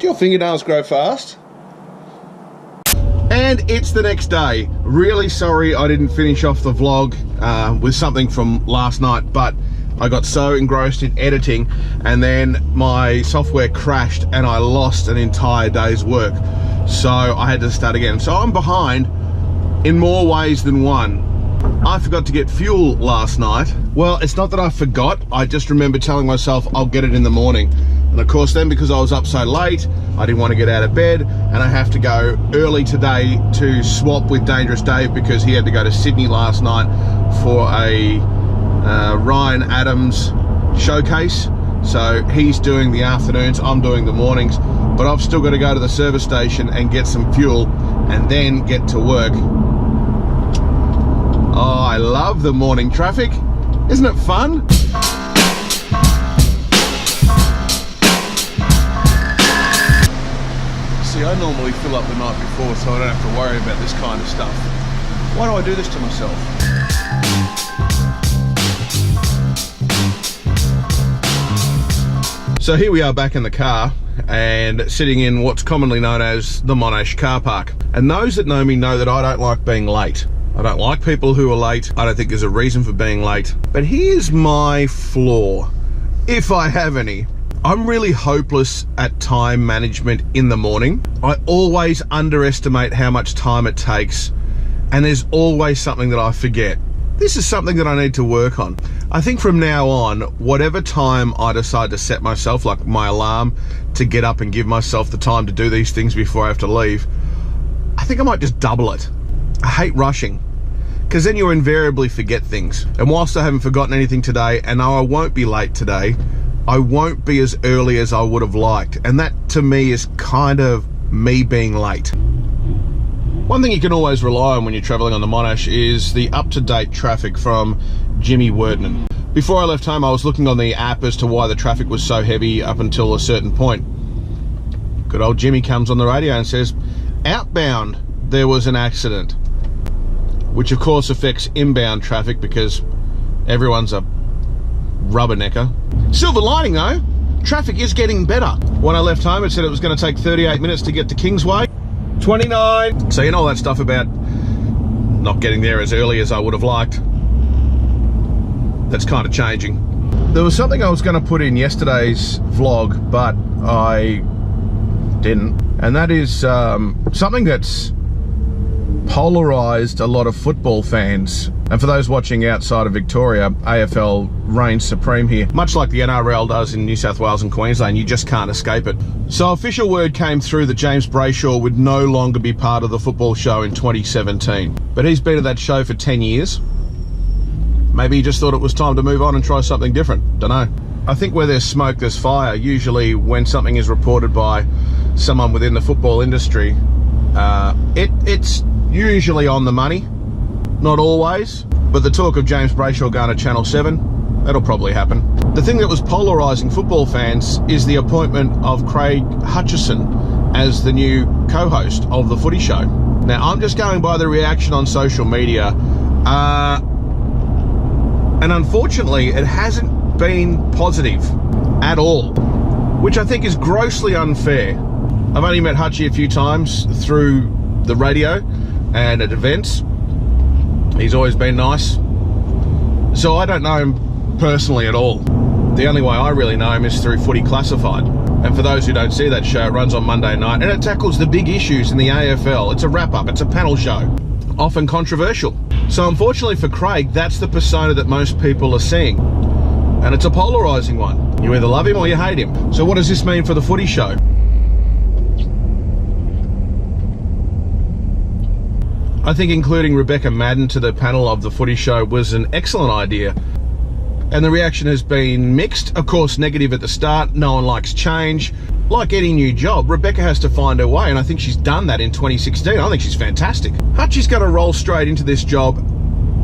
Do your fingernails grow fast? And it's the next day. Really sorry I didn't finish off the vlog with something from last night, but I got so engrossed in editing and then my software crashed and I lost an entire day's work. So I had to start again. So I'm behind in more ways than one. I forgot to get fuel last night. Well, it's not that I forgot, I just remember telling myself I'll get it in the morning. And of course then, because I was up so late, I didn't want to get out of bed, and I have to go early today to swap with Dangerous Dave because he had to go to Sydney last night for a Ryan Adams showcase. So he's doing the afternoons, I'm doing the mornings, but I've still got to go to the service station and get some fuel and then get to work. Oh, I love the morning traffic. Isn't it fun? See, I normally fill up the night before so I don't have to worry about this kind of stuff. Why do I do this to myself? So here we are back in the car and sitting in what's commonly known as the Monash car park. And those that know me know that I don't like being late. I don't like people who are late. I don't think there's a reason for being late. But here's my flaw, if I have any. I'm really hopeless at time management in the morning. I always underestimate how much time it takes, and there's always something that I forget. This is something that I need to work on. I think from now on, whatever time I decide to set myself, like my alarm, to get up and give myself the time to do these things before I have to leave, I think I might just double it. I hate rushing, because then you invariably forget things. And whilst I haven't forgotten anything today, and no, I won't be late today, I won't be as early as I would have liked. And that to me is kind of me being late. One thing you can always rely on when you're traveling on the Monash is the up-to-date traffic from Jimmy Wordman. Before I left home, I was looking on the app as to why the traffic was so heavy up until a certain point. Good old Jimmy comes on the radio and says, outbound, there was an accident. Which of course affects inbound traffic because everyone's a rubbernecker. Silver lining though, traffic is getting better. When I left home, it said it was going to take 38 minutes to get to Kingsway. 29. So you know all that stuff about not getting there as early as I would have liked. That's kind of changing. There was something I was going to put in yesterday's vlog, but I didn't. And that is something that's polarized a lot of football fans. And for those watching outside of Victoria, AFL reigns supreme here. Much like the NRL does in New South Wales and Queensland, you just can't escape it. So official word came through that James Brayshaw would no longer be part of the football show in 2017. But he's been at that show for 10 years. Maybe he just thought it was time to move on and try something different. Dunno. I think where there's smoke, there's fire. Usually when something is reported by someone within the football industry, it's usually on the money. Not always, but the talk of James Brayshaw going to Channel 7, that'll probably happen. The thing that was polarising football fans is the appointment of Craig Hutchison as the new co-host of the Footy Show. Now, I'm just going by the reaction on social media, and unfortunately, it hasn't been positive at all, which I think is grossly unfair. I've only met Hutchie a few times through the radio and at events. He's always been nice. So I don't know him personally at all. The only way I really know him is through Footy Classified. And for those who don't see that show, it runs on Monday night and it tackles the big issues in the AFL. It's a wrap-up, it's a panel show, often controversial. So unfortunately for Craig, that's the persona that most people are seeing. And it's a polarising one. You either love him or you hate him. So what does this mean for the Footy Show? I think including Rebecca Madden to the panel of the Footy Show was an excellent idea. And the reaction has been mixed. Of course, negative at the start. No one likes change. Like any new job, Rebecca has to find her way, and I think she's done that in 2016. I think she's fantastic. Hutchie's going to roll straight into this job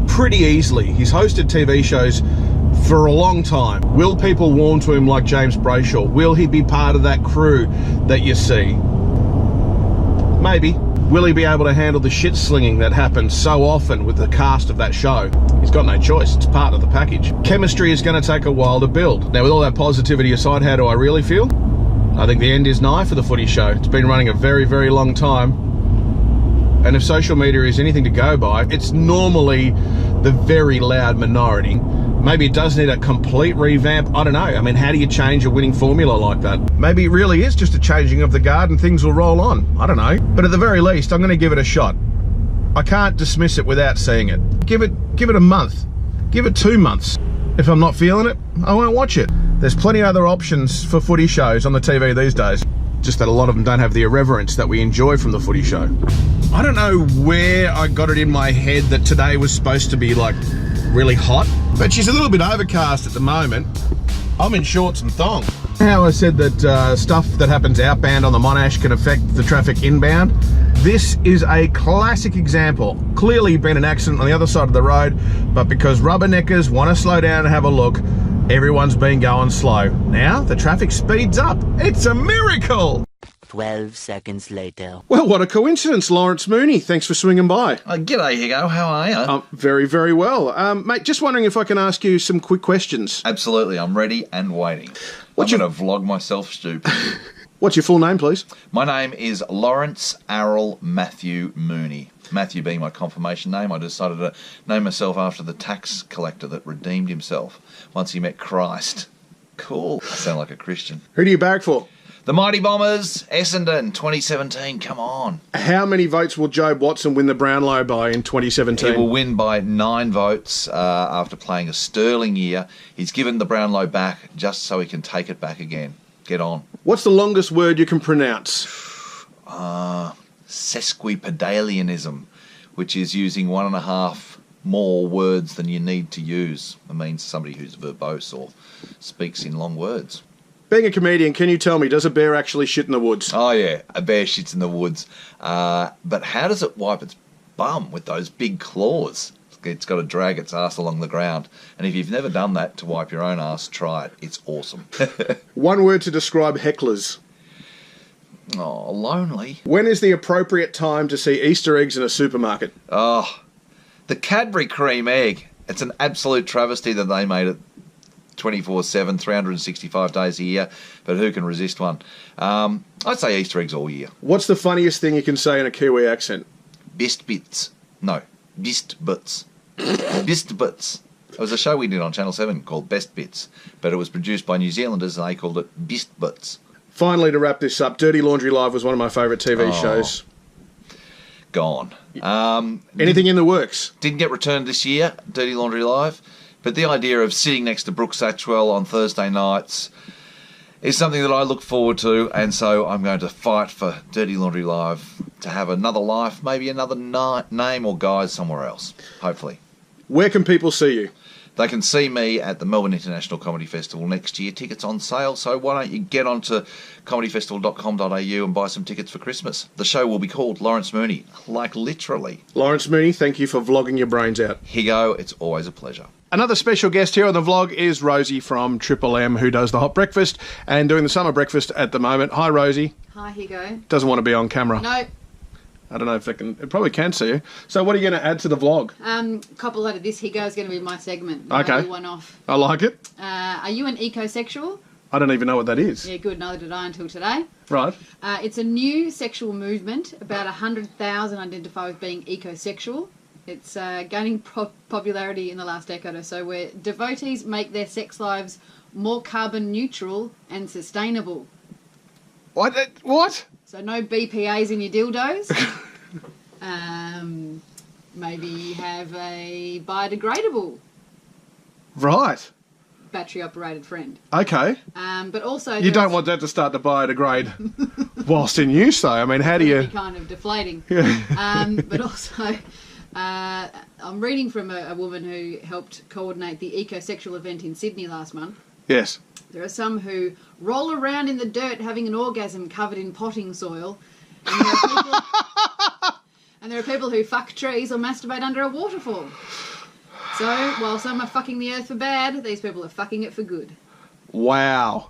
pretty easily. He's hosted TV shows for a long time. Will people warm to him like James Brayshaw? Will he be part of that crew that you see? Maybe. Will he be able to handle the shit slinging that happens so often with the cast of that show? He's got no choice, it's part of the package. Chemistry is going to take a while to build. Now with all that positivity aside, how do I really feel? I think the end is nigh for the footy show. It's been running a very, very long time. And if social media is anything to go by, it's normally the very loud minority. Maybe it does need a complete revamp. I don't know. I mean, how do you change a winning formula like that? Maybe it really is just a changing of the guard and things will roll on. I don't know. But at the very least, I'm going to give it a shot. I can't dismiss it without seeing it. Give it a month. Give it 2 months. If I'm not feeling it, I won't watch it. There's plenty of other options for footy shows on the TV these days. Just that a lot of them don't have the irreverence that we enjoy from the footy show. I don't know where I got it in my head that today was supposed to be like really hot, but she's a little bit overcast at the moment. I'm in shorts and thong. How I said that stuff that happens outbound on the Monash can affect the traffic inbound. This is a classic example. Clearly been an accident on the other side of the road, but because rubberneckers want to slow down and have a look, everyone's been going slow. Now the traffic speeds up. It's a miracle. 12 seconds later. Well, what a coincidence, Lawrence Mooney. Thanks for swinging by. G'day, Higgo. How are you? Very, very well. Mate, just wondering if I can ask you some quick questions. Absolutely. I'm ready and waiting. I'm going to vlog myself stupid. What's your full name, please? My name is Lawrence Arrol Matthew Mooney. Matthew being my confirmation name, I decided to name myself after the tax collector that redeemed himself once he met Christ. Cool. I sound like a Christian. Who do you barrack for? The Mighty Bombers, Essendon, 2017. Come on. How many votes will Jobe Watson win the Brownlow by in 2017? He will win by 9 votes after playing a sterling year. He's given the Brownlow back just so he can take it back again. Get on. What's the longest word you can pronounce? Sesquipedalianism, which is using 1.5 more words than you need to use. It means somebody who's verbose or speaks in long words. Being a comedian, can you tell me, does a bear actually shit in the woods? Oh yeah, a bear shits in the woods. But how does it wipe its bum with those big claws? It's got to drag its ass along the ground. And if you've never done that to wipe your own ass, try it. It's awesome. One word to describe hecklers. Oh, lonely. When is the appropriate time to see Easter eggs in a supermarket? Oh, the Cadbury cream egg. It's an absolute travesty that they made it 24/7, 365 days a year, but who can resist one? I'd say Easter eggs all year. What's the funniest thing you can say in a Kiwi accent? Best bits. No, best bits. Best bits. It was a show we did on Channel 7 called Best Bits, but it was produced by New Zealanders and they called it Best Bits. Finally, to wrap this up, Dirty Laundry Live was one of my favourite TV shows. Gone. Anything in the works? Didn't get returned this year, Dirty Laundry Live, but the idea of sitting next to Brooke Satchwell on Thursday nights is something that I look forward to, and so I'm going to fight for Dirty Laundry Live to have another life, maybe another name or guise somewhere else, hopefully. Where can people see you? They can see me at the Melbourne International Comedy Festival next year. Tickets on sale, so why don't you get onto comedyfestival.com.au and buy some tickets for Christmas. The show will be called Lawrence Mooney, like literally. Lawrence Mooney, thank you for vlogging your brains out. Higgo, it's always a pleasure. Another special guest here on the vlog is Rosie from Triple M, who does the hot breakfast and doing the summer breakfast at the moment. Hi, Rosie. Hi, Higgo. Doesn't want to be on camera. No. I don't know if they can. It probably can see you. So what are you going to add to the vlog? Couple out of this, Higgo, is going to be my segment. Okay. One off. I like it. Are you an ecosexual? I don't even know what that is. Yeah, good. Neither did I until today. Right. It's a new sexual movement. About 100,000 identify with being ecosexual. It's gaining popularity in the last decade or so, where devotees make their sex lives more carbon neutral and sustainable. What? So no BPAs in your dildos. Maybe have a biodegradable Right. battery-operated friend. Okay. But also... You don't want that to start to biodegrade whilst in use, though. I mean, how do you... It'd be kind of deflating. Yeah. But also... I'm reading from a woman who helped coordinate the ecosexual event in Sydney last month. Yes. There are some who roll around in the dirt having an orgasm covered in potting soil. And there are people who fuck trees or masturbate under a waterfall. So, while some are fucking the earth for bad, these people are fucking it for good. Wow.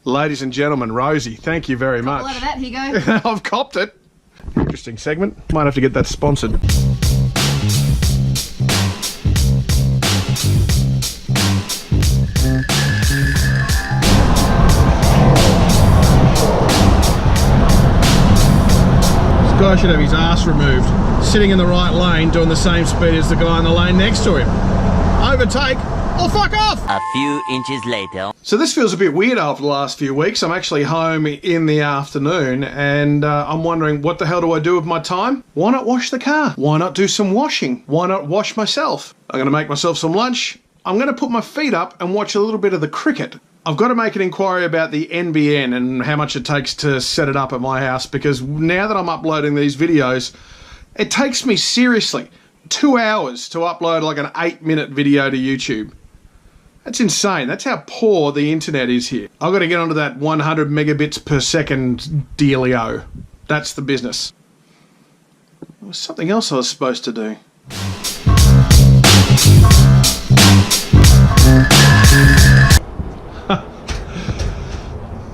Ladies and gentlemen, Rosie, thank you very much. A lot of that, Higgo. I've copped it. Interesting segment. Might have to get that sponsored. guy should have his ass removed. Sitting in the right lane, doing the same speed as the guy in the lane next to him. Overtake, or fuck off! A few inches later. So this feels a bit weird after the last few weeks. I'm actually home in the afternoon and I'm wondering, what the hell do I do with my time? Why not wash the car? Why not do some washing? Why not wash myself? I'm going to make myself some lunch. I'm going to put my feet up and watch a little bit of the cricket. I've got to make an inquiry about the NBN and how much it takes to set it up at my house, because now that I'm uploading these videos, it takes me seriously 2 hours to upload like an 8-minute video to YouTube. That's insane. That's how poor the internet is here. I've got to get onto that 100 megabits per second dealio. That's the business. There was something else I was supposed to do.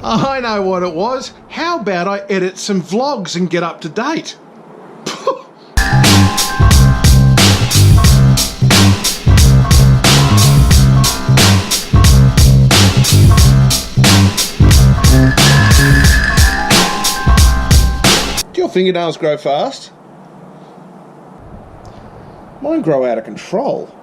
I know what it was. How about I edit some vlogs and get up to date? Do your fingernails grow fast? Mine grow out of control.